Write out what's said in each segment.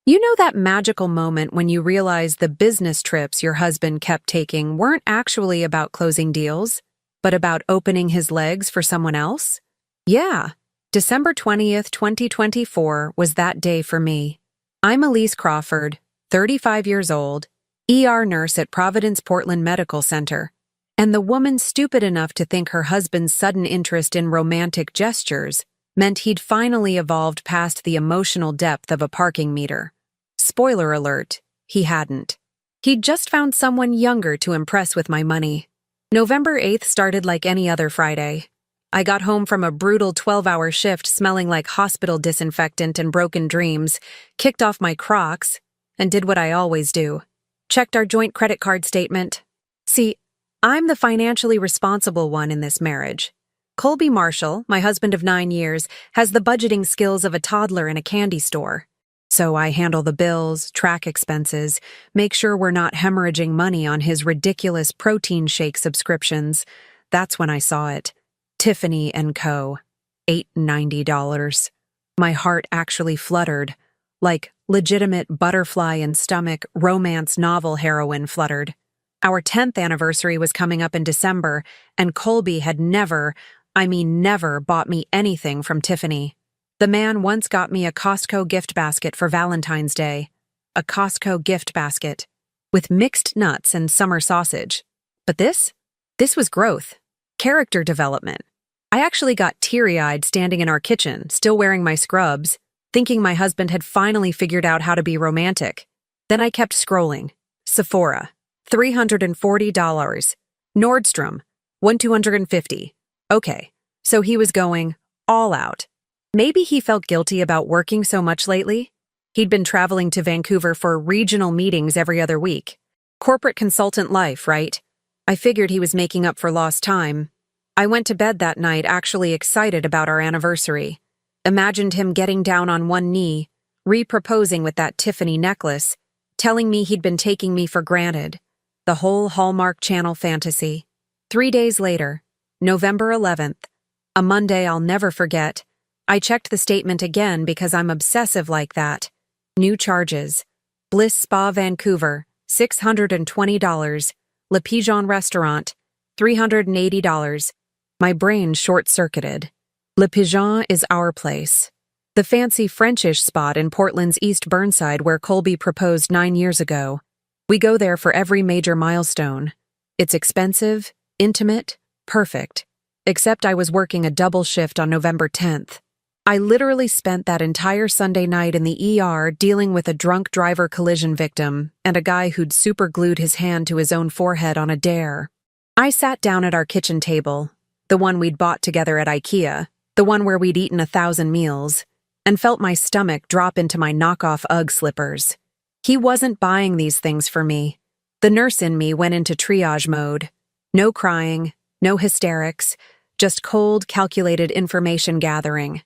You know that magical moment when you realize the business trips your husband kept taking weren't actually about closing deals, but about opening his legs for someone else? Yeah, December 20th, 2024 was that day for me. I'm Elise Crawford, 35 years old, ER nurse at Providence Portland Medical Center, and the woman stupid enough to think her husband's sudden interest in romantic gestures meant he'd finally evolved past the emotional depth of a parking meter. Spoiler alert, he hadn't. He'd just found someone younger to impress with my money. November 8th started like any other Friday. I got home from a brutal 12-hour shift smelling like hospital disinfectant and broken dreams, kicked off my Crocs, and did what I always do. Checked our joint credit card statement. See, I'm the financially responsible one in this marriage. Colby Marshall, my husband of 9 years, has the budgeting skills of a toddler in a candy store. So I handle the bills, track expenses, make sure we're not hemorrhaging money on his ridiculous protein shake subscriptions. That's when I saw it. Tiffany & Co. $890. My heart actually fluttered, like legitimate butterfly in stomach romance novel heroine fluttered. Our 10th anniversary was coming up in December, and Colby had never bought me anything from Tiffany. The man once got me a Costco gift basket for Valentine's Day. A Costco gift basket. With mixed nuts and summer sausage. But this was growth. Character development. I actually got teary-eyed standing in our kitchen, still wearing my scrubs, thinking my husband had finally figured out how to be romantic. Then I kept scrolling. Sephora. $340. Nordstrom. $1,250. Okay, so he was going all out. Maybe he felt guilty about working so much lately. He'd been traveling to Vancouver for regional meetings every other week. Corporate consultant life, right? I figured he was making up for lost time. I went to bed that night actually excited about our anniversary. Imagined him getting down on one knee, re-proposing with that Tiffany necklace, telling me he'd been taking me for granted. The whole Hallmark Channel fantasy. 3 days later, November 11th, a Monday I'll never forget, I checked the statement again because I'm obsessive like that. New charges. Bliss Spa Vancouver, $620. Le Pigeon Restaurant, $380. My brain short-circuited. Le Pigeon is our place. The fancy Frenchish spot in Portland's East Burnside where Colby proposed 9 years ago. We go there for every major milestone. It's expensive, intimate, perfect. Except I was working a double shift on November 10th. I literally spent that entire Sunday night in the ER dealing with a drunk driver collision victim and a guy who'd superglued his hand to his own forehead on a dare. I sat down at our kitchen table, the one we'd bought together at IKEA, the one where we'd eaten 1,000 meals, and felt my stomach drop into my knockoff Ugg slippers. He wasn't buying these things for me. The nurse in me went into triage mode. No crying, no hysterics, just cold, calculated information gathering.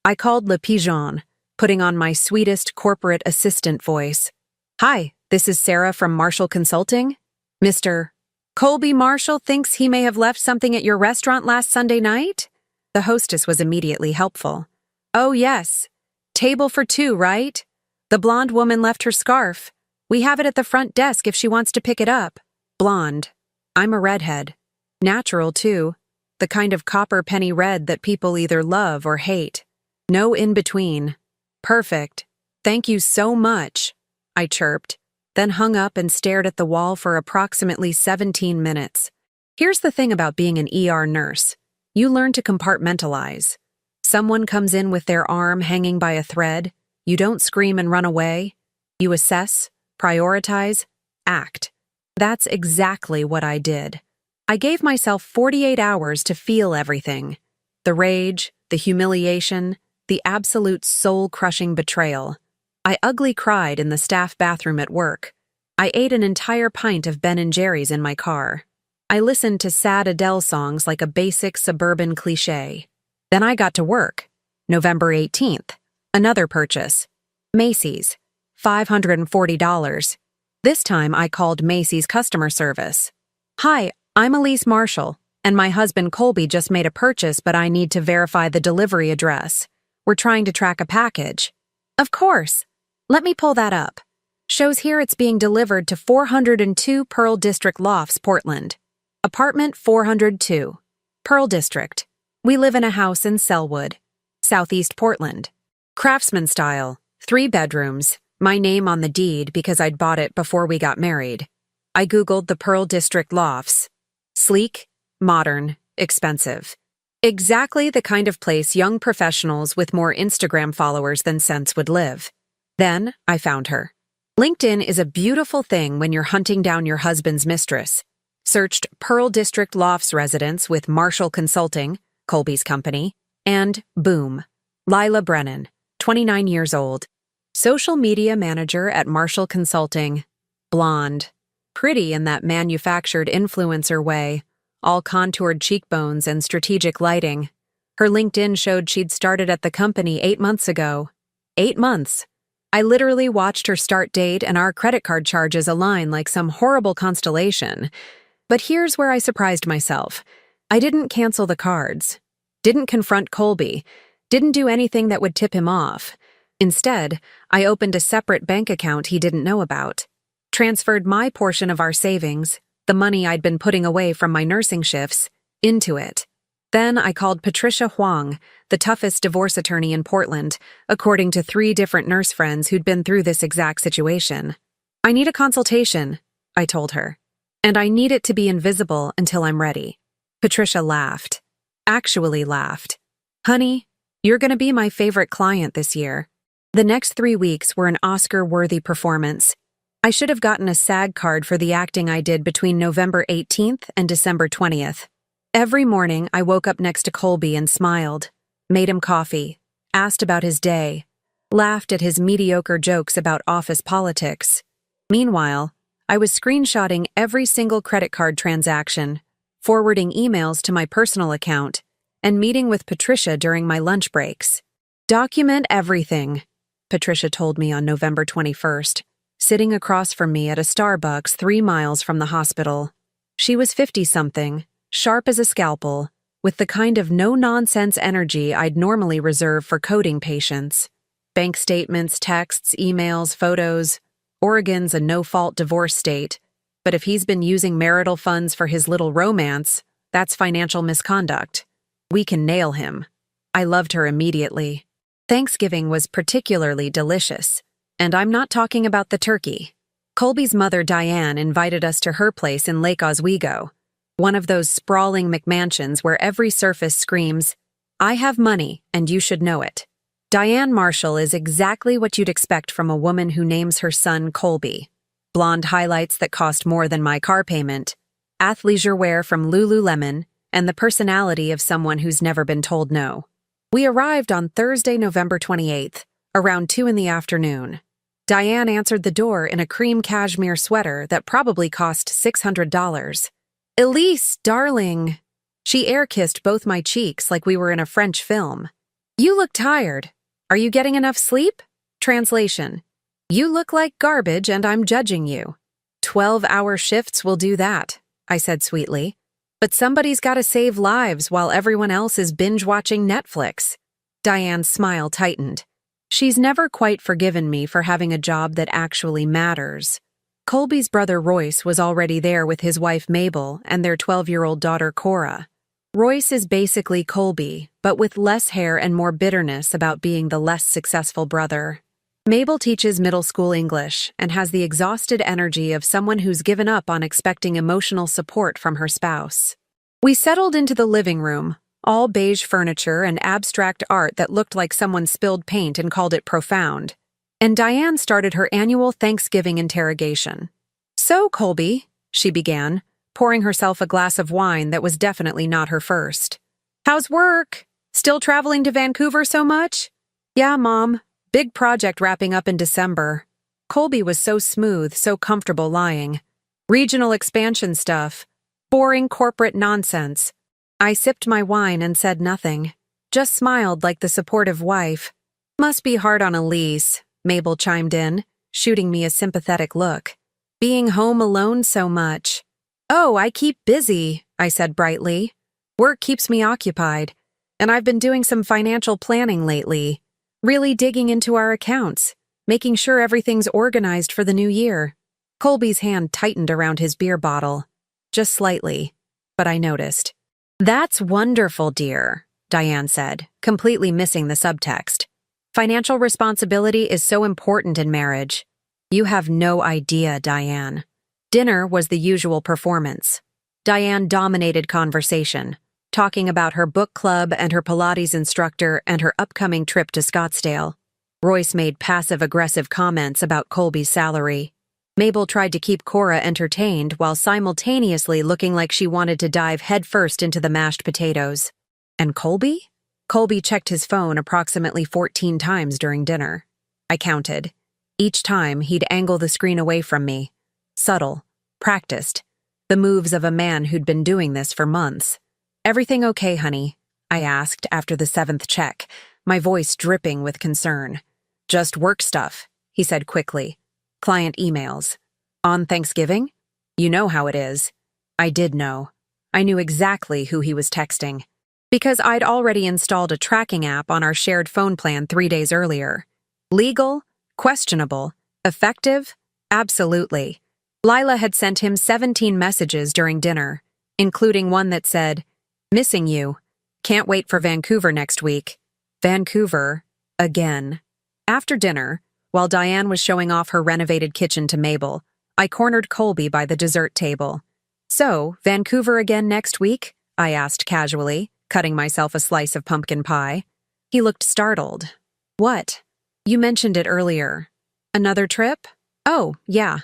I called Le Pigeon, putting on my sweetest corporate assistant voice. Hi, this is Sarah from Marshall Consulting. Mr. Colby Marshall thinks he may have left something at your restaurant last Sunday night? The hostess was immediately helpful. Oh, yes. Table for 2, right? The blonde woman left her scarf. We have it at the front desk if she wants to pick it up. Blonde. I'm a redhead. Natural, too. The kind of copper penny red that people either love or hate. No in-between. Perfect. Thank you so much, I chirped, then hung up and stared at the wall for approximately 17 minutes. Here's the thing about being an ER nurse. You learn to compartmentalize. Someone comes in with their arm hanging by a thread. You don't scream and run away. You assess, prioritize, act. That's exactly what I did. I gave myself 48 hours to feel everything. The rage, the humiliation, the absolute soul-crushing betrayal. I ugly cried in the staff bathroom at work. I ate an entire pint of Ben & Jerry's in my car. I listened to sad Adele songs like a basic suburban cliché. Then I got to work. November 18th. Another purchase. Macy's. $540. This time I called Macy's customer service. Hi, I'm Elise Marshall, and my husband Colby just made a purchase, but I need to verify the delivery address. We're trying to track a package. Of course. Let me pull that up. Shows here it's being delivered to 402 Pearl District Lofts, Portland. Apartment 402. Pearl District. We live in a house in Sellwood, Southeast Portland. Craftsman style, 3 bedrooms, my name on the deed because I'd bought it before we got married. I Googled the Pearl District Lofts. Sleek, modern, expensive. Exactly the kind of place young professionals with more Instagram followers than sense would live. Then I found her. LinkedIn is a beautiful thing when you're hunting down your husband's mistress. Searched Pearl District Lofts residence with Marshall Consulting, Colby's company, and boom, Lila Brennan, 29 years old. Social media manager at Marshall Consulting. Blonde. Pretty in that manufactured influencer way. All contoured cheekbones and strategic lighting. Her LinkedIn showed she'd started at the company 8 months ago. 8 months. I literally watched her start date and our credit card charges align like some horrible constellation. But here's where I surprised myself. I didn't cancel the cards. Didn't confront Colby. Didn't do anything that would tip him off. Instead, I opened a separate bank account he didn't know about. Transferred my portion of our savings, the money I'd been putting away from my nursing shifts, into it. Then I called Patricia Huang, the toughest divorce attorney in Portland, according to 3 different nurse friends who'd been through this exact situation. I need a consultation, I told her. And I need it to be invisible until I'm ready. Patricia laughed. Actually laughed. Honey, you're going to be my favorite client this year. The next 3 weeks were an Oscar-worthy performance. I should have gotten a SAG card for the acting I did between November 18th and December 20th. Every morning, I woke up next to Colby and smiled, made him coffee, asked about his day, laughed at his mediocre jokes about office politics. Meanwhile, I was screenshotting every single credit card transaction, forwarding emails to my personal account, and meeting with Patricia during my lunch breaks. Document everything, Patricia told me on November 21st, sitting across from me at a Starbucks 3 miles from the hospital. She was 50-something, sharp as a scalpel, with the kind of no-nonsense energy I'd normally reserve for coding patients. Bank statements, texts, emails, photos. Oregon's a no-fault divorce state, but if he's been using marital funds for his little romance, that's financial misconduct. We can nail him. I loved her immediately. Thanksgiving was particularly delicious, and I'm not talking about the turkey. Colby's mother, Diane, invited us to her place in Lake Oswego, one of those sprawling McMansions where every surface screams, "I have money, and you should know it." Diane Marshall is exactly what you'd expect from a woman who names her son Colby. Blonde highlights that cost more than my car payment, athleisure wear from Lululemon, and the personality of someone who's never been told no. We arrived on Thursday, November 28th, around 2 in the afternoon. Diane answered the door in a cream cashmere sweater that probably cost $600. "Elise, darling." She air-kissed both my cheeks like we were in a French film. "You look tired. Are you getting enough sleep?" Translation: "You look like garbage and I'm judging you." 12-hour shifts will do that, I said sweetly. But somebody's got to save lives while everyone else is binge-watching Netflix. Diane's smile tightened. She's never quite forgiven me for having a job that actually matters. Colby's brother Royce was already there with his wife Mabel and their 12-year-old daughter Cora. Royce is basically Colby, but with less hair and more bitterness about being the less successful brother. Mabel teaches middle school English and has the exhausted energy of someone who's given up on expecting emotional support from her spouse. We settled into the living room, all beige furniture and abstract art that looked like someone spilled paint and called it profound. And Diane started her annual Thanksgiving interrogation. "So, Colby," she began, pouring herself a glass of wine that was definitely not her first. "How's work? Still traveling to Vancouver so much?" "Yeah, Mom. Big project wrapping up in December." Colby was so smooth, so comfortable lying. "Regional expansion stuff. Boring corporate nonsense." I sipped my wine and said nothing. Just smiled like the supportive wife. "Must be hard on Elise," Mabel chimed in, shooting me a sympathetic look. "Being home alone so much." "Oh, I keep busy," I said brightly. "Work keeps me occupied, and I've been doing some financial planning lately, really digging into our accounts. making sure everything's organized for the new year. Colby's hand tightened around his beer bottle. Just slightly, but I noticed. That's wonderful, dear, Diane said, completely missing the subtext. Financial responsibility is so important in marriage. You have no idea, Diane. Dinner was the usual performance. Diane dominated conversation, talking about her book club and her Pilates instructor and her upcoming trip to Scottsdale. Royce made passive-aggressive comments about Colby's salary. Mabel tried to keep Cora entertained while simultaneously looking like she wanted to dive headfirst into the mashed potatoes. And Colby? Colby checked his phone approximately 14 times during dinner. I counted. Each time, he'd angle the screen away from me. Subtle. Practiced. The moves of a man who'd been doing this for months. "Everything okay, honey?" I asked after the 7th check, my voice dripping with concern. "Just work stuff," he said quickly. "Client emails. On Thanksgiving? You know how it is." I did know. I knew exactly who he was texting. Because I'd already installed a tracking app on our shared phone plan 3 days earlier. Legal? Questionable. Effective? Absolutely. Lila had sent him 17 messages during dinner, including one that said, "Missing you. Can't wait for Vancouver next week." Vancouver, again. After dinner, while Diane was showing off her renovated kitchen to Mabel, I cornered Colby by the dessert table. "So, Vancouver again next week?" I asked casually, cutting myself a slice of pumpkin pie. He looked startled. "What? You mentioned it earlier. Another trip?" "Oh, yeah.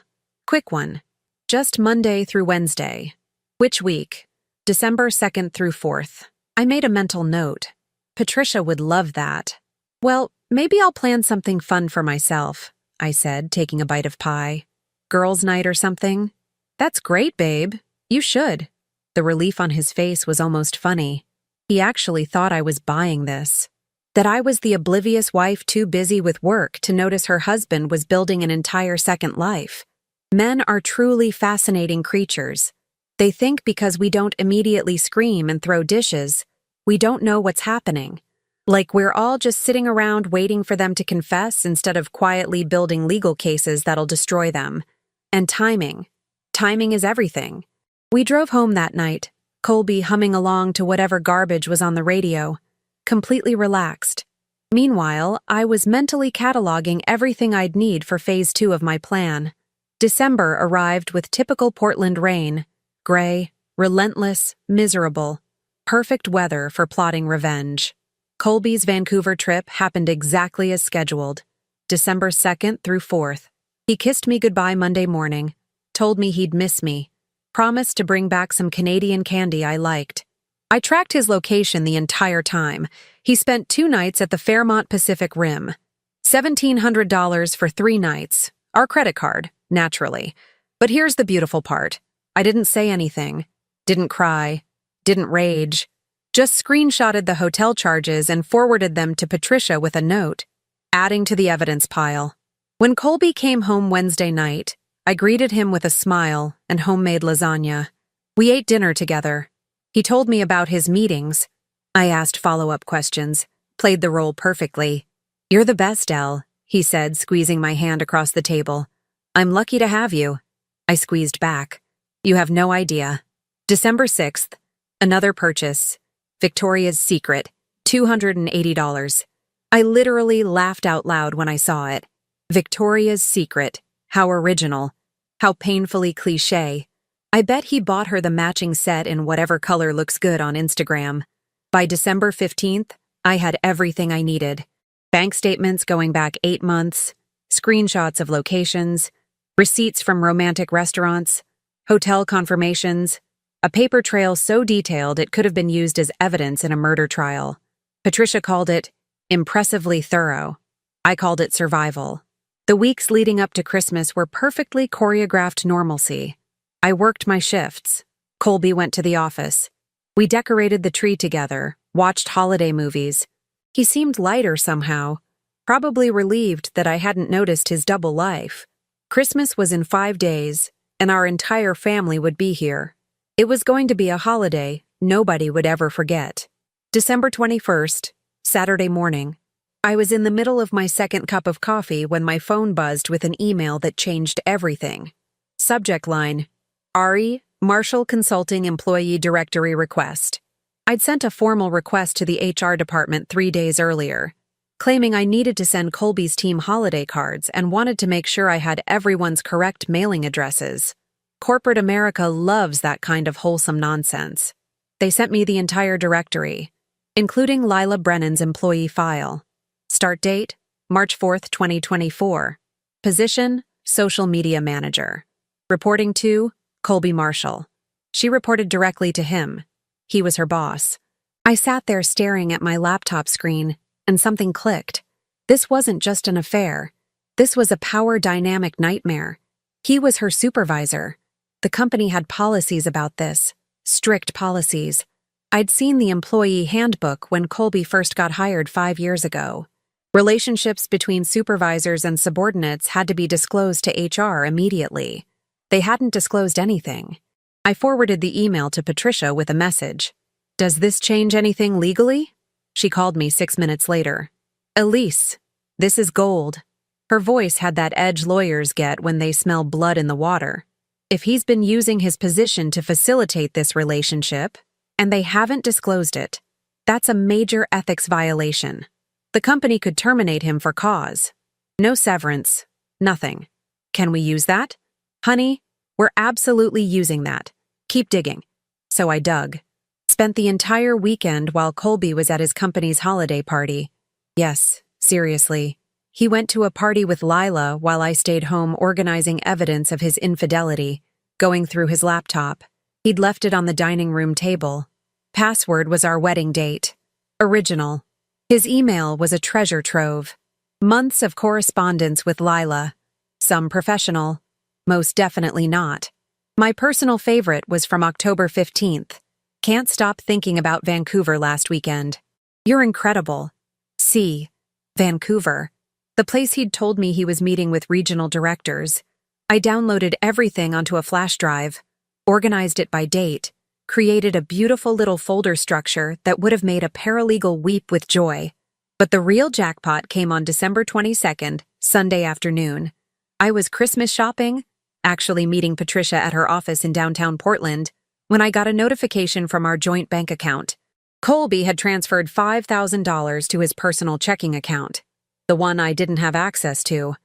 Quick one. Just Monday through Wednesday." "Which week?" "December 2nd through 4th. I made a mental note. Patricia would love that. "Well, maybe I'll plan something fun for myself," I said, taking a bite of pie. "Girls' night or something?" "That's great, babe. You should." The relief on his face was almost funny. He actually thought I was buying this. That I was the oblivious wife too busy with work to notice her husband was building an entire second life. Men are truly fascinating creatures. They think because we don't immediately scream and throw dishes, we don't know what's happening. Like we're all just sitting around waiting for them to confess instead of quietly building legal cases that'll destroy them. And timing. Timing is everything. We drove home that night, Colby humming along to whatever garbage was on the radio, completely relaxed. Meanwhile, I was mentally cataloging everything I'd need for phase 2 of my plan. December arrived with typical Portland rain. Gray, relentless, miserable. Perfect weather for plotting revenge. Colby's Vancouver trip happened exactly as scheduled. December 2nd through 4th. He kissed me goodbye Monday morning, told me he'd miss me, promised to bring back some Canadian candy I liked. I tracked his location the entire time. He spent 2 nights at the Fairmont Pacific Rim. $1,700 for 3 nights. Our credit card, naturally. But here's the beautiful part. I didn't say anything. Didn't cry. Didn't rage. Just screenshotted the hotel charges and forwarded them to Patricia with a note, adding to the evidence pile. When Colby came home Wednesday night, I greeted him with a smile and homemade lasagna. We ate dinner together. He told me about his meetings. I asked follow-up questions, played the role perfectly. "You're the best, Elle," he said, squeezing my hand across the table. "I'm lucky to have you." I squeezed back. "You have no idea." December 6th, another purchase. Victoria's Secret, $280. I literally laughed out loud when I saw it. Victoria's Secret. How original. How painfully cliché. I bet he bought her the matching set in whatever color looks good on Instagram. By December 15th, I had everything I needed. Bank statements going back 8 months, screenshots of locations, receipts from romantic restaurants, hotel confirmations, a paper trail so detailed it could have been used as evidence in a murder trial. Patricia called it impressively thorough. I called it survival. The weeks leading up to Christmas were perfectly choreographed normalcy. I worked my shifts. Colby went to the office. We decorated the tree together, watched holiday movies. He seemed lighter somehow, probably relieved that I hadn't noticed his double life. Christmas was in 5 days, and our entire family would be here. It was going to be a holiday nobody would ever forget. December 21st, Saturday morning. I was in the middle of my second cup of coffee when my phone buzzed with an email that changed everything. Subject line: Ari, Marshall Consulting Employee Directory Request. I'd sent a formal request to the HR department 3 days earlier, claiming I needed to send Colby's team holiday cards and wanted to make sure I had everyone's correct mailing addresses. Corporate America loves that kind of wholesome nonsense. They sent me the entire directory, including Lila Brennan's employee file. Start date: March 4th, 2024. Position: Social Media Manager. Reporting to Colby Marshall. She reported directly to him. He was her boss. I sat there staring at my laptop screen, and something clicked. This wasn't just an affair. This was a power dynamic nightmare. He was her supervisor. The company had policies about this. Strict policies. I'd seen the employee handbook when Colby first got hired 5 years ago. Relationships between supervisors and subordinates had to be disclosed to HR immediately. They hadn't disclosed anything. I forwarded the email to Patricia with a message. Does this change anything legally? She called me 6 minutes later. Elise, this is gold. Her voice had that edge lawyers get when they smell blood in the water. If he's been using his position to facilitate this relationship, and they haven't disclosed it, that's a major ethics violation. The company could terminate him for cause. No severance. Nothing. Can we use that? Honey, we're absolutely using that. Keep digging. So I dug. Spent the entire weekend while Colby was at his company's holiday party. Yes, seriously. He went to a party with Lila while I stayed home organizing evidence of his infidelity, going through his laptop. He'd left it on the dining room table. Password was our wedding date. Original. His email was a treasure trove. Months of correspondence with Lila. Some professional. Most definitely not. My personal favorite was from October 15th. Can't stop thinking about Vancouver last weekend. You're incredible. See. Vancouver. The place he'd told me he was meeting with regional directors. I downloaded everything onto a flash drive, organized it by date, created a beautiful little folder structure that would have made a paralegal weep with joy. But the real jackpot came on December 22nd, Sunday afternoon. I was Christmas shopping, actually meeting Patricia at her office in downtown Portland, when I got a notification from our joint bank account. Colby had transferred $5,000 to his personal checking account, the one I didn't have access to.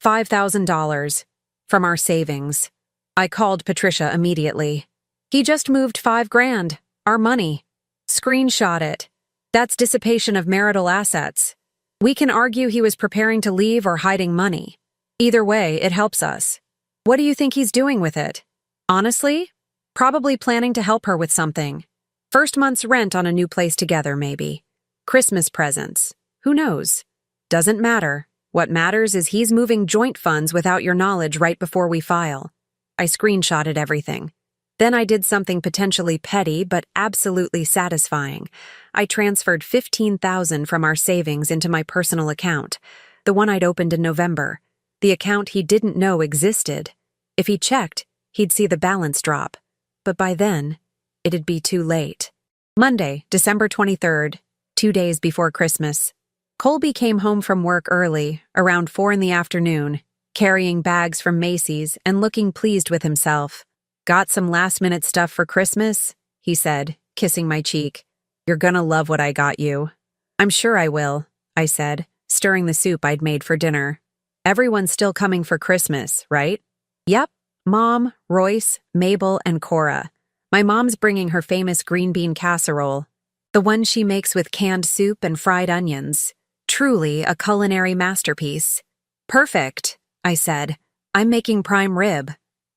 $5,000 from our savings. I called Patricia immediately. He just moved $5,000, our money. Screenshot it. That's dissipation of marital assets. We can argue he was preparing to leave or hiding money. Either way, it helps us. What do you think he's doing with it? Honestly? Probably planning to help her with something. First month's rent on a new place together, maybe. Christmas presents. Who knows? Doesn't matter. What matters is he's moving joint funds without your knowledge right before we file. I screenshotted everything. Then I did something potentially petty but absolutely satisfying. I transferred $15,000 from our savings into my personal account, the one I'd opened in November, the account he didn't know existed. If he checked, he'd see the balance drop. But by then, it'd be too late. Monday, December 23rd, 2 days before Christmas. Colby came home from work early, around 4 in the afternoon, carrying bags from Macy's and looking pleased with himself. Got some last-minute stuff for Christmas? He said, kissing my cheek. You're gonna love what I got you. I'm sure I will, I said, stirring the soup I'd made for dinner. Everyone's still coming for Christmas, right? Yep. Mom, Royce, Mabel, and Cora. My mom's bringing her famous green bean casserole, the one she makes with canned soup and fried onions. Truly a culinary masterpiece. Perfect, I said. I'm making prime rib.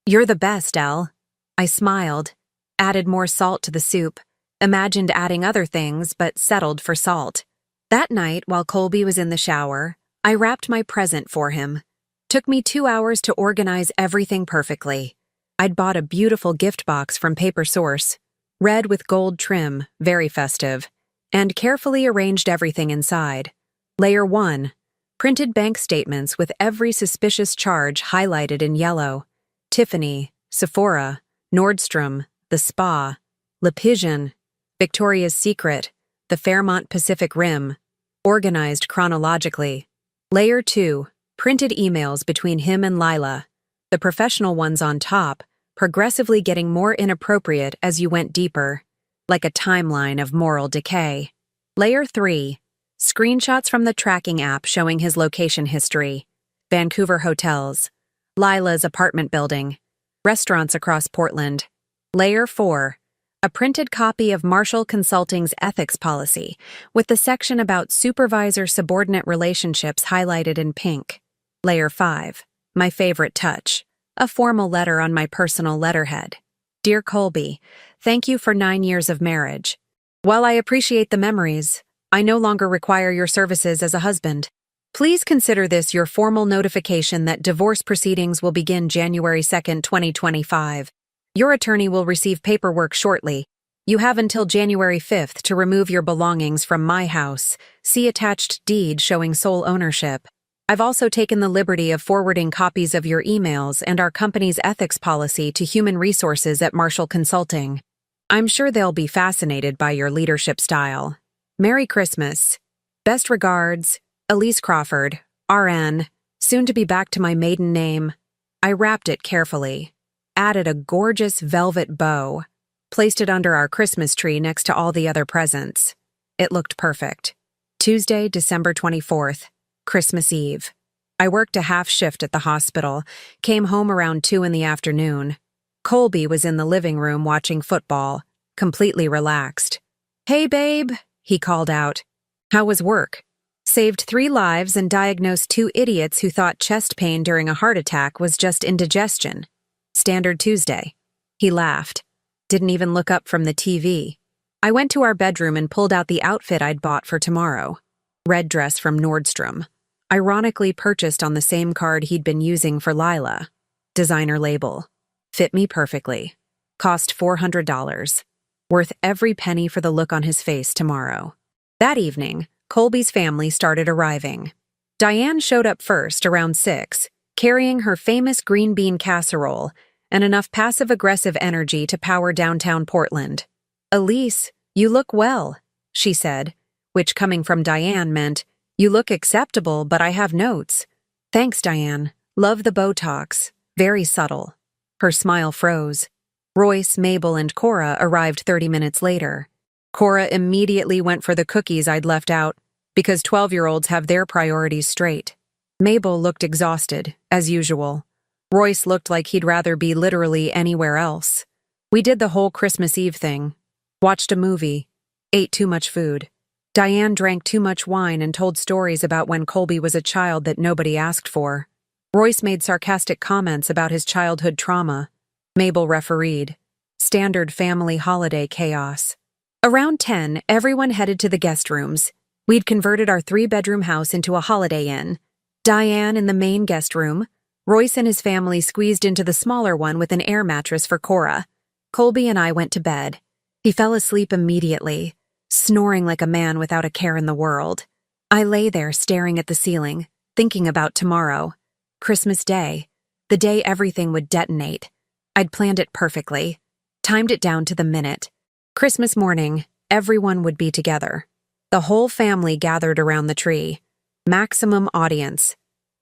You're the best, Elle. I smiled, added more salt to the soup, imagined adding other things, but settled for salt. That night, while Colby was in the shower, I wrapped my present for him. Took me 2 hours to organize everything perfectly. I'd bought a beautiful gift box from Paper Source, red with gold trim, very festive, and carefully arranged everything inside. Layer 1. Printed bank statements with every suspicious charge highlighted in yellow. Tiffany, Sephora, Nordstrom, The Spa, Le Pigeon, Victoria's Secret, the Fairmont Pacific Rim. organized chronologically. Layer 2, printed emails between him and Lila, the professional ones on top, progressively getting more inappropriate as you went deeper, like a timeline of moral decay. Layer 3, screenshots from the tracking app showing his location history, Vancouver hotels, Lila's apartment building, restaurants across Portland. Layer 4, a printed copy of Marshall Consulting's ethics policy, with the section about supervisor-subordinate relationships highlighted in pink. Layer 5, my favorite touch, a formal letter on my personal letterhead. Dear Colby, thank you for 9 years of marriage. While I appreciate the memories, I no longer require your services as a husband. Please consider this your formal notification that divorce proceedings will begin January 2, 2025. Your attorney will receive paperwork shortly. You have until January 5th to remove your belongings from my house. See attached deed showing sole ownership. I've also taken the liberty of forwarding copies of your emails and our company's ethics policy to human resources at Marshall Consulting. I'm sure they'll be fascinated by your leadership style. Merry Christmas. Best regards, Elise Crawford, RN, soon to be back to my maiden name. I wrapped it carefully, added a gorgeous velvet bow, placed it under our Christmas tree next to all the other presents. It looked perfect. Tuesday, December 24th, Christmas Eve. I worked a half shift at the hospital, came home around 2 in the afternoon. Colby was in the living room watching football, completely relaxed. Hey, babe, he called out. How was work? Saved 3 lives and diagnosed 2 idiots who thought chest pain during a heart attack was just indigestion. Standard Tuesday. He laughed. Didn't even look up from the TV. I went to our bedroom and pulled out the outfit I'd bought for tomorrow. Red dress from Nordstrom. Ironically purchased on the same card he'd been using for Lila. Designer label. Fit me perfectly. Cost $400. Worth every penny for the look on his face tomorrow. That evening, Colby's family started arriving. Diane showed up first around 6, carrying her famous green bean casserole and enough passive-aggressive energy to power downtown Portland. Elise, you look well, she said, which coming from Diane meant, you look acceptable, but I have notes. Thanks, Diane. Love the Botox. Very subtle. Her smile froze. Royce, Mabel, and Cora arrived 30 minutes later. Cora immediately went for the cookies I'd left out, because 12-year-olds have their priorities straight. Mabel looked exhausted, as usual. Royce looked like he'd rather be literally anywhere else. We did the whole Christmas Eve thing. Watched a movie. Ate too much food. Diane drank too much wine and told stories about when Colby was a child that nobody asked for. Royce made sarcastic comments about his childhood trauma. Mabel refereed. Standard family holiday chaos. Around 10, everyone headed to the guest rooms. We'd converted our 3-bedroom house into a Holiday Inn. Diane in the main guest room. Royce and his family squeezed into the smaller one with an air mattress for Cora. Colby and I went to bed. He fell asleep immediately, snoring like a man without a care in the world. I lay there staring at the ceiling, thinking about tomorrow. Christmas Day. The day everything would detonate. I'd planned it perfectly. Timed it down to the minute. Christmas morning, everyone would be together. The whole family gathered around the tree. Maximum audience.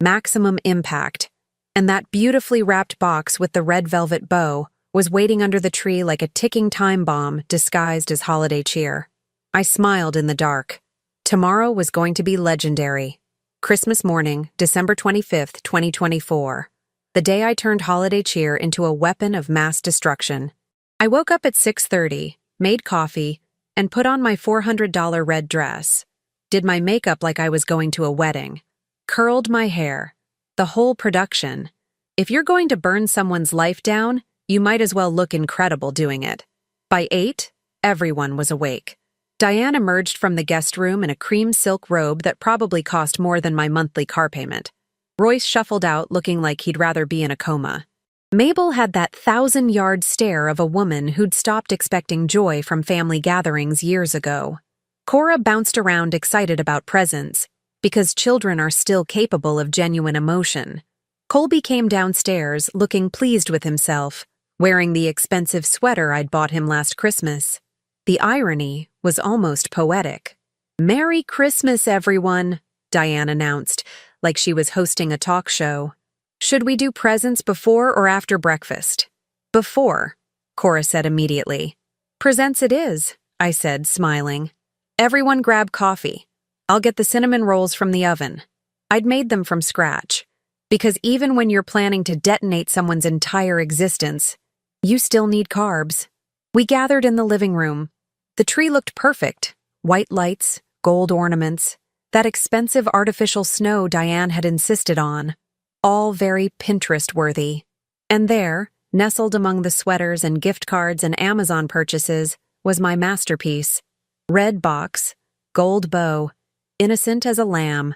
Maximum impact. And that beautifully wrapped box with the red velvet bow was waiting under the tree like a ticking time bomb disguised as holiday cheer. I smiled in the dark. Tomorrow was going to be legendary. Christmas morning, December 25th, 2024. The day I turned holiday cheer into a weapon of mass destruction. I woke up at 6:30, made coffee, and put on my $400 red dress. Did my makeup like I was going to a wedding. Curled my hair. The whole production. If you're going to burn someone's life down, you might as well look incredible doing it. By 8, everyone was awake. Diane emerged from the guest room in a cream silk robe that probably cost more than my monthly car payment. Royce shuffled out looking like he'd rather be in a coma. Mabel had that 1,000-yard stare of a woman who'd stopped expecting joy from family gatherings years ago. Cora bounced around excited about presents, because children are still capable of genuine emotion. Colby came downstairs looking pleased with himself, wearing the expensive sweater I'd bought him last Christmas. The irony was almost poetic. Merry Christmas, everyone, Diane announced, like she was hosting a talk show. Should we do presents before or after breakfast? Before, Cora said immediately. Presents it is, I said, smiling. Everyone grab coffee. I'll get the cinnamon rolls from the oven. I'd made them from scratch. Because even when you're planning to detonate someone's entire existence, you still need carbs. We gathered in the living room. The tree looked perfect. White lights, gold ornaments, that expensive artificial snow Diane had insisted on. All very Pinterest-worthy. And there, nestled among the sweaters and gift cards and Amazon purchases, was my masterpiece. Red box, gold bow, innocent as a lamb.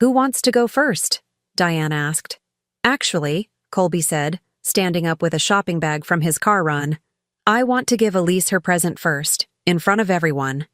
Who wants to go first? Diane asked. Actually, Colby said, standing up with a shopping bag from his car run, I want to give Elise her present first, in front of everyone.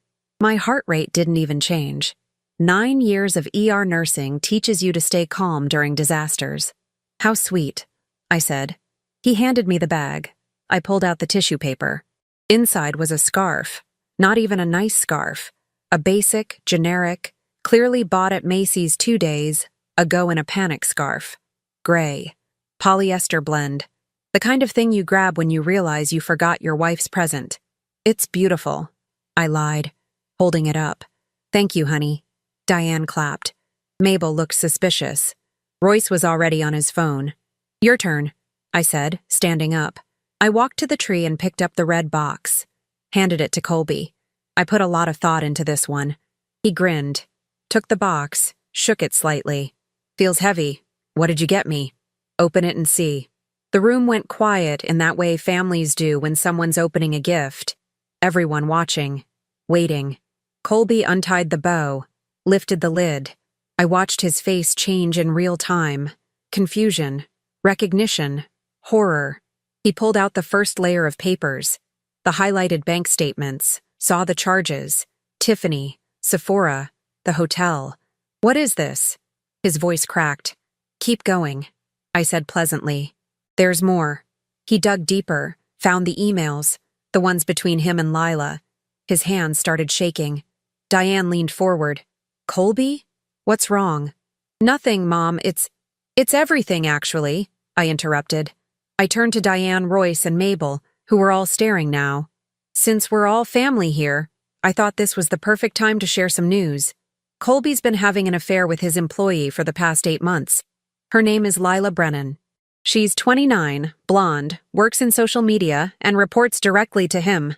My heart rate didn't even change. 9 years of ER nursing teaches you to stay calm during disasters. How sweet, I said. He handed me the bag. I pulled out the tissue paper. Inside was a scarf. Not even a nice scarf. A basic, generic, clearly bought at Macy's 2 days ago in a panic scarf. Gray. Polyester blend. The kind of thing you grab when you realize you forgot your wife's present. It's beautiful, I lied, holding it up. Thank you, honey. Diane clapped. Mabel looked suspicious. Royce was already on his phone. Your turn, I said, standing up. I walked to the tree and picked up the red box. Handed it to Colby. I put a lot of thought into this one. He grinned. Took the box, shook it slightly. Feels heavy. What did you get me? Open it and see. The room went quiet in that way families do when someone's opening a gift. Everyone watching. Waiting. Colby untied the bow, lifted the lid. I watched his face change in real time. Confusion. Recognition. Horror. He pulled out the first layer of papers. The highlighted bank statements. Saw the charges. Tiffany. Sephora. The hotel. What is this? His voice cracked. Keep going, I said pleasantly. There's more. He dug deeper, found the emails, the ones between him and Lila. His hands started shaking. Diane leaned forward. Colby? What's wrong? Nothing, Mom. It's everything, actually, I interrupted. I turned to Diane, Royce, and Mabel, who were all staring now. Since we're all family here, I thought this was the perfect time to share some news. Colby's been having an affair with his employee for the past 8 months. Her name is Lila Brennan. She's 29, blonde, works in social media, and reports directly to him.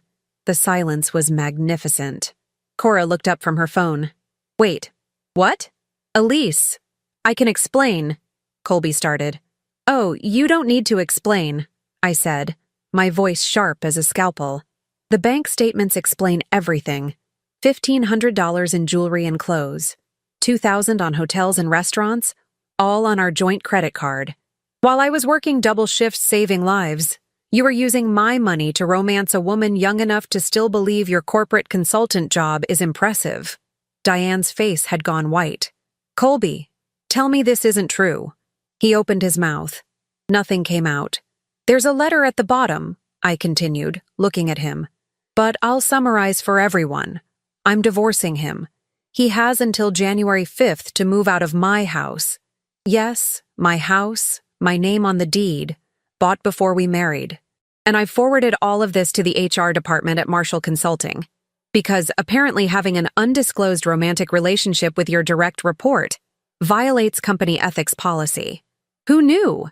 The silence was magnificent. Cora looked up from her phone. Wait, what? Elise. I can explain, Colby started. Oh, you don't need to explain, I said, my voice sharp as a scalpel. The bank statements explain everything. $1,500 in jewelry and clothes. $2,000 on hotels and restaurants, all on our joint credit card. While I was working double shifts saving lives, you were using my money to romance a woman young enough to still believe your corporate consultant job is impressive. Diane's face had gone white. Colby, tell me this isn't true. He opened his mouth. Nothing came out. There's a letter at the bottom, I continued, looking at him. But I'll summarize for everyone. I'm divorcing him. He has until January 5th to move out of my house. Yes, my house, my name on the deed, bought before we married. And I forwarded all of this to the HR department at Marshall Consulting. Because apparently having an undisclosed romantic relationship with your direct report violates company ethics policy. Who knew?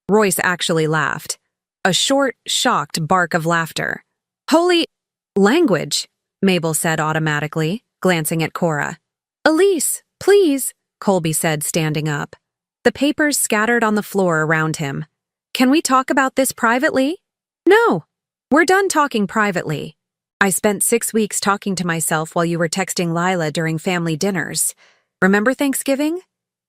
Royce actually laughed. A short, shocked bark of laughter. Holy language, Mabel said automatically, glancing at Cora. Elise, please, Colby said, standing up. The papers scattered on the floor around him. Can we talk about this privately? No, we're done talking privately. I spent 6 weeks talking to myself while you were texting Lila during family dinners. Remember Thanksgiving?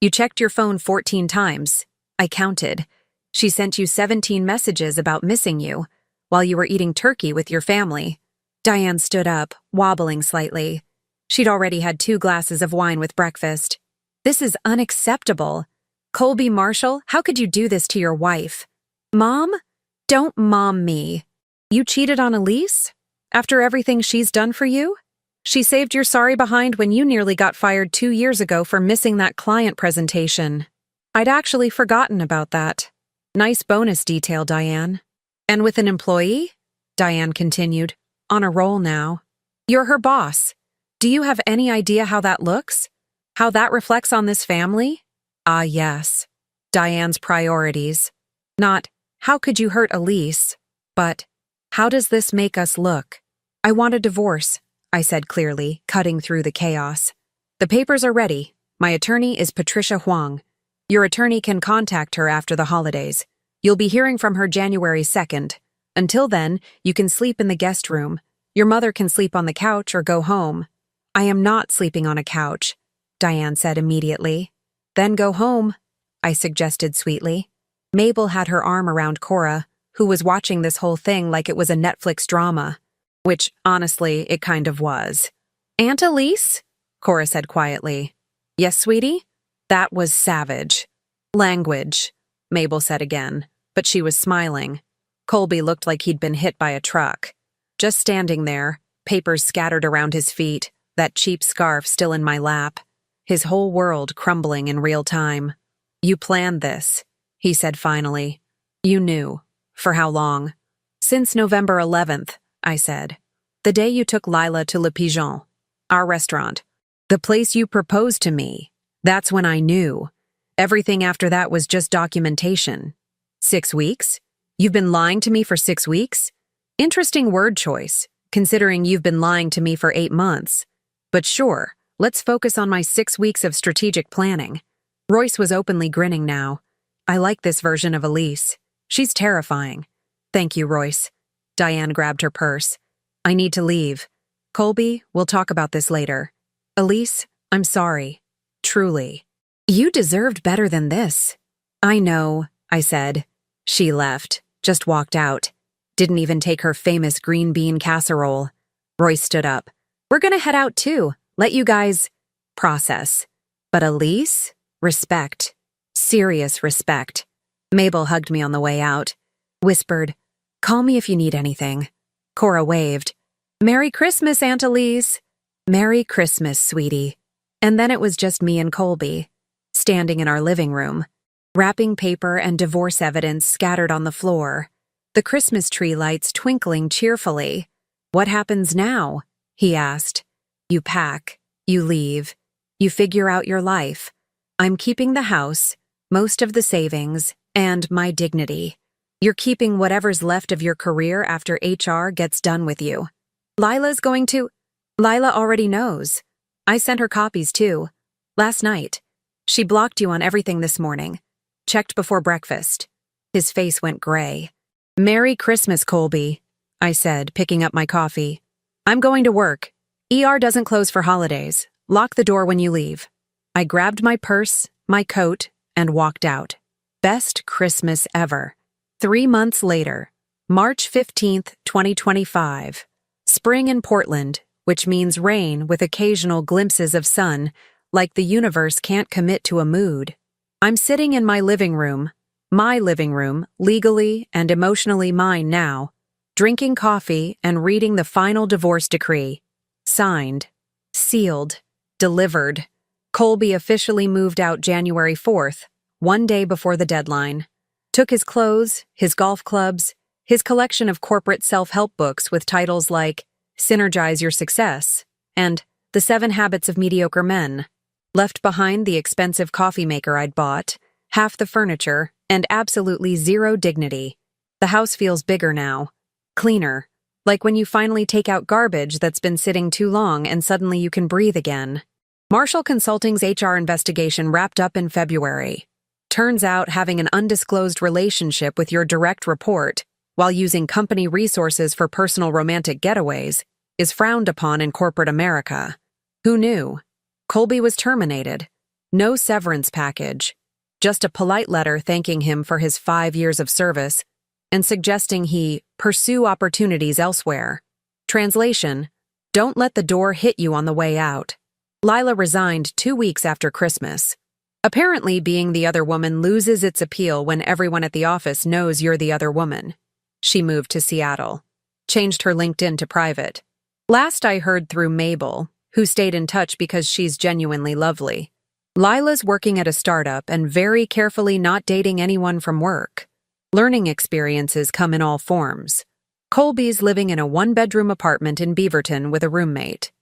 You checked your phone 14 times. I counted. She sent you 17 messages about missing you while you were eating turkey with your family. Diane stood up, wobbling slightly. She'd already had 2 glasses of wine with breakfast. This is unacceptable. Colby Marshall, how could you do this to your wife? Mom? Don't mom me. You cheated on Elise? After everything she's done for you? She saved your sorry behind when you nearly got fired 2 years ago for missing that client presentation. I'd actually forgotten about that. Nice bonus detail, Diane. And with an employee? Diane continued, on a roll now. You're her boss. Do you have any idea how that looks? How that reflects on this family? Ah, yes. Diane's priorities. Not, how could you hurt Elise? But, how does this make us look? I want a divorce, I said clearly, cutting through the chaos. The papers are ready. My attorney is Patricia Huang. Your attorney can contact her after the holidays. You'll be hearing from her January 2nd. Until then, you can sleep in the guest room. Your mother can sleep on the couch or go home. I am not sleeping on a couch, Diane said immediately. Then go home, I suggested sweetly. Mabel had her arm around Cora, who was watching this whole thing like it was a Netflix drama. Which, honestly, it kind of was. Aunt Elise? Cora said quietly. Yes, sweetie? That was savage. Language, Mabel said again, but she was smiling. Colby looked like he'd been hit by a truck. Just standing there, papers scattered around his feet, that cheap scarf still in my lap. His whole world crumbling in real time. You planned this, he said finally. You knew. For how long? Since November 11th, I said. The day you took Lila to Le Pigeon, our restaurant. The place you proposed to me. That's when I knew. Everything after that was just documentation. 6 weeks? You've been lying to me for 6 weeks? Interesting word choice, considering you've been lying to me for 8 months. But sure, let's focus on my 6 weeks of strategic planning. Royce was openly grinning now. I like this version of Elise. She's terrifying. Thank you, Royce. Diane grabbed her purse. I need to leave. Colby, we'll talk about this later. Elise, I'm sorry. Truly. You deserved better than this. I know, I said. She left, just walked out. Didn't even take her famous green bean casserole. Royce stood up. We're gonna head out too. Let you guys process. But Elise? Respect. Serious respect. Mabel hugged me on the way out. Whispered, call me if you need anything. Cora waved. Merry Christmas, Aunt Elise. Merry Christmas, sweetie. And then it was just me and Colby, standing in our living room. Wrapping paper and divorce evidence scattered on the floor. The Christmas tree lights twinkling cheerfully. What happens now? He asked. You pack. You leave. You figure out your life. I'm keeping the house, most of the savings, and my dignity. You're keeping whatever's left of your career after HR gets done with you. Lila's going to... Lila already knows. I sent her copies too. Last night. She blocked you on everything this morning. Checked before breakfast. His face went gray. Merry Christmas, Colby, I said, picking up my coffee. I'm going to work. ER doesn't close for holidays. Lock the door when you leave. I grabbed my purse, my coat, and walked out. Best Christmas ever. 3 months later, March 15th, 2025. Spring in Portland, which means rain with occasional glimpses of sun, like the universe can't commit to a mood. I'm sitting in my living room, legally and emotionally mine now, drinking coffee and reading the final divorce decree. Signed, sealed, delivered. Colby officially moved out January 4th, 1 day before the deadline. Took his clothes, his golf clubs, his collection of corporate self-help books with titles like Synergize Your Success and The 7 Habits of Mediocre Men. Left behind the expensive coffee maker I'd bought, half the furniture, and absolutely zero dignity. The house feels bigger now. Cleaner. Like when you finally take out garbage that's been sitting too long and suddenly you can breathe again. Marshall Consulting's HR investigation wrapped up in February. Turns out having an undisclosed relationship with your direct report, while using company resources for personal romantic getaways, is frowned upon in corporate America. Who knew? Colby was terminated. No severance package. Just a polite letter thanking him for his 5 years of service and suggesting he pursue opportunities elsewhere. Translation: don't let the door hit you on the way out. Lila resigned 2 weeks after Christmas. Apparently, being the other woman loses its appeal when everyone at the office knows you're the other woman. She moved to Seattle. Changed her LinkedIn to private. Last I heard through Mabel, who stayed in touch because she's genuinely lovely. Lila's working at a startup and very carefully not dating anyone from work. Learning experiences come in all forms. Colby's living in a one-bedroom apartment in Beaverton with a roommate.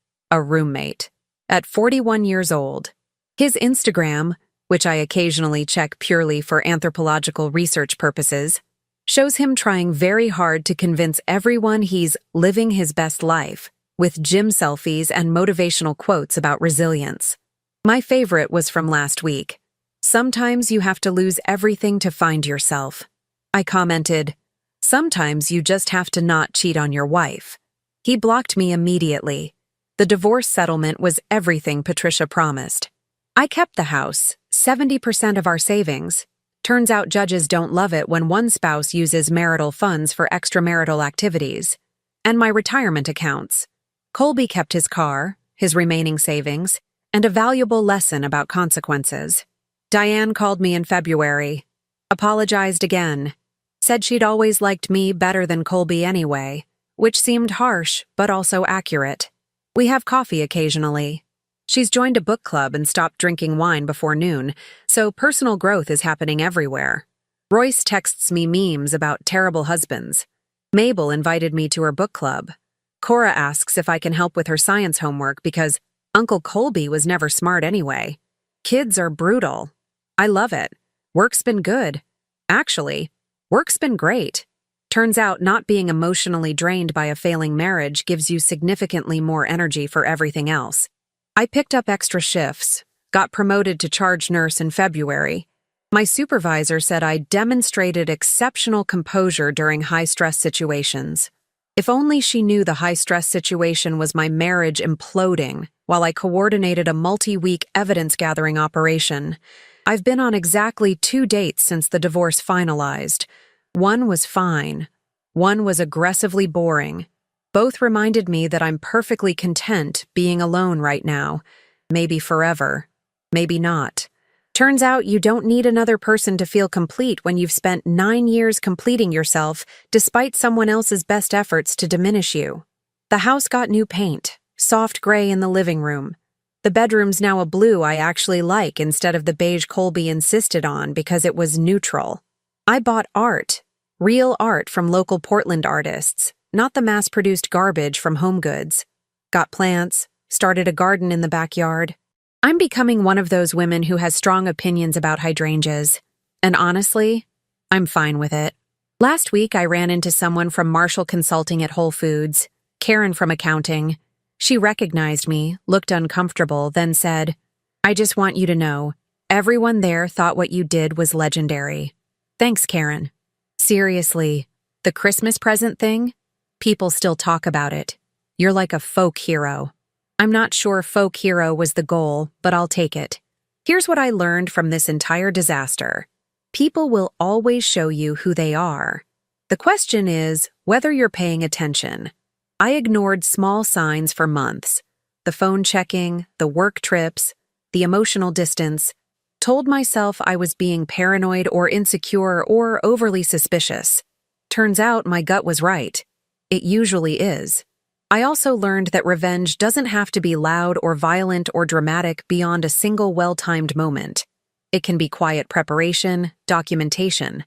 At 41 years old. His Instagram, which I occasionally check purely for anthropological research purposes, shows him trying very hard to convince everyone he's living his best life, with gym selfies and motivational quotes about resilience. My favorite was from last week. Sometimes you have to lose everything to find yourself. I commented, sometimes you just have to not cheat on your wife. He blocked me immediately. The divorce settlement was everything Patricia promised. I kept the house, 70% of our savings. Turns out judges don't love it when one spouse uses marital funds for extramarital activities. And my retirement accounts. Colby kept his car, his remaining savings, and a valuable lesson about consequences. Diane called me in February. Apologized again. Said she'd always liked me better than Colby anyway, which seemed harsh but also accurate. We have coffee occasionally. She's joined a book club and stopped drinking wine before noon, so personal growth is happening everywhere. Royce texts me memes about terrible husbands. Mabel invited me to her book club. Cora asks if I can help with her science homework because Uncle Colby was never smart anyway. Kids are brutal. I love it. Work's been good. Actually, work's been great. Turns out not being emotionally drained by a failing marriage gives you significantly more energy for everything else. I picked up extra shifts, got promoted to charge nurse in February. My supervisor said I demonstrated exceptional composure during high-stress situations. If only she knew the high-stress situation was my marriage imploding while I coordinated a multi-week evidence-gathering operation. I've been on exactly 2 dates since the divorce finalized. One was fine. One was aggressively boring. Both reminded me that I'm perfectly content being alone right now. Maybe forever. Maybe not. Turns out you don't need another person to feel complete when you've spent 9 years completing yourself despite someone else's best efforts to diminish you. The house got new paint, soft gray in the living room. The bedroom's now a blue I actually like instead of the beige Colby insisted on because it was neutral. I bought art, real art from local Portland artists, not the mass-produced garbage from HomeGoods. Got plants, started a garden in the backyard. I'm becoming one of those women who has strong opinions about hydrangeas. And honestly, I'm fine with it. Last week, I ran into someone from Marshall Consulting at Whole Foods, Karen from accounting. She recognized me, looked uncomfortable, then said, "I just want you to know, everyone there thought what you did was legendary." Thanks, Karen. Seriously, the Christmas present thing? People still talk about it. You're like a folk hero. I'm not sure folk hero was the goal, but I'll take it. Here's what I learned from this entire disaster. People will always show you who they are. The question is whether you're paying attention. I ignored small signs for months. The phone checking, the work trips, the emotional distance. Told myself I was being paranoid or insecure or overly suspicious. Turns out my gut was right. It usually is. I also learned that revenge doesn't have to be loud or violent or dramatic beyond a single well-timed moment. It can be quiet preparation, documentation,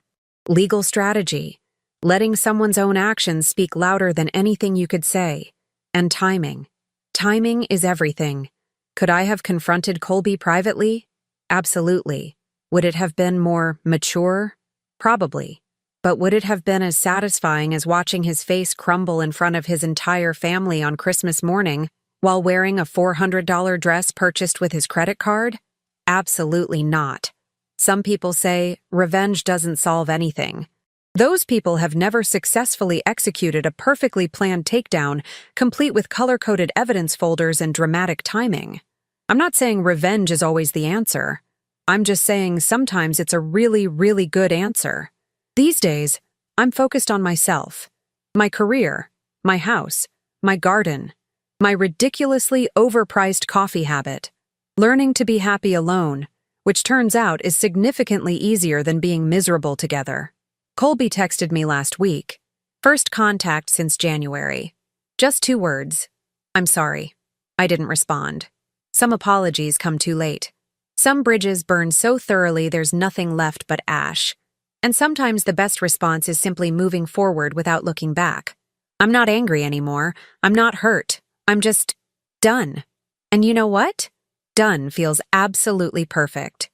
legal strategy, letting someone's own actions speak louder than anything you could say, and timing. Timing is everything. Could I have confronted Colby privately? Absolutely. Would it have been more mature? Probably. But would it have been as satisfying as watching his face crumble in front of his entire family on Christmas morning while wearing a $400 dress purchased with his credit card? Absolutely not. Some people say revenge doesn't solve anything. Those people have never successfully executed a perfectly planned takedown, complete with color-coded evidence folders and dramatic timing. I'm not saying revenge is always the answer. I'm just saying sometimes it's a really, really good answer. These days, I'm focused on myself, my career, my house, my garden, my ridiculously overpriced coffee habit, learning to be happy alone, which turns out is significantly easier than being miserable together. Colby texted me last week. First contact since January. Just 2 words. I'm sorry. I didn't respond. Some apologies come too late. Some bridges burn so thoroughly there's nothing left but ash. And sometimes the best response is simply moving forward without looking back. I'm not angry anymore. I'm not hurt. I'm just done. And you know what? Done feels absolutely perfect.